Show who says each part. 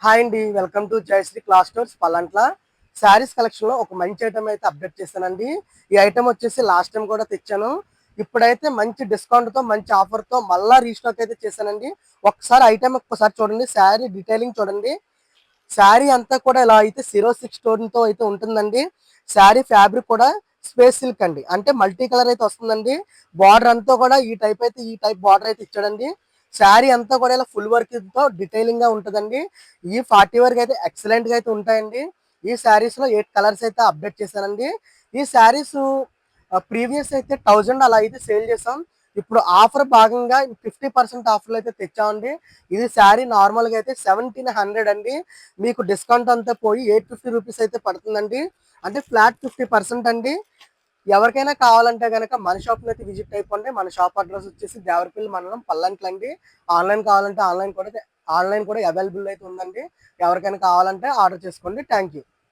Speaker 1: Hi అండి, welcome to Jayasree class stores Pallantla. Saris collection లో ఒక మంచి ఐటమ్ అయితే అప్డేట్ చేశానండి. ఈ ఐటమ్ వచ్చేసి లాస్ట్ టైం కూడా తెచ్చాను. ఇప్పుడైతే మంచి డిస్కౌంట్ తో మంచి ఆఫర్ తో మళ్ళా రీస్టాక్ అయితే చేశానండి. ఒకసారి ఐటమ్ ఒక్కసారి చూడండి, శారీ డీటెయిలింగ్ చూడండి. శారీ అంతా కూడా ఇలా అయితే 06 స్టోన్ తో అయితే ఉంటుందండి. శారీ ఫ్యాబ్రిక్ కూడా స్పేస్ సిల్క్ అండి, అంటే మల్టీ కలర్ అయితే వస్తుందండి. బార్డర్ అంతా కూడా ఈ టైప్ బార్డర్ అయితే ఇచ్చాడండి. శారీ అంతా కూడా ఇలా ఫుల్ వర్క్ తో డీటెయిలింగ్ గా ఉంటుందండి. ఈ 40 వరకు అయితే ఎక్సలెంట్ గా అయితే ఉంటాయండి. ఈ శారీస్ లో 8 కలర్స్ అయితే అప్డేట్ చేశానండి. ఈ శారీస్ ప్రీవియస్ అయితే 1000 అలా అయితే సేల్ చేసాం. ఇప్పుడు ఆఫర్ భాగంగా 50% ఆఫర్లు అయితే తెచ్చామండి. ఇది శారీ నార్మల్ గా అయితే 1700 అండి. మీకు డిస్కౌంట్ అంతా పోయి 850 రూపీస్ అయితే పడుతుందండి. అంటే ఫ్లాట్ 50% అండి. ఎవరికైనా కావాలంటే కనుక మన షాప్ అయితే విజిట్ అయిపోండి. మన షాప్ అడ్రస్ వచ్చేసి దేవరపల్లి మండలం పల్లంట్ల అండి. ఆన్లైన్ కావాలంటే ఆన్లైన్ కూడా అవైలబుల్ అయితే ఉందండి. ఎవరికైనా కావాలంటే ఆర్డర్ చేసుకోండి. Thank you.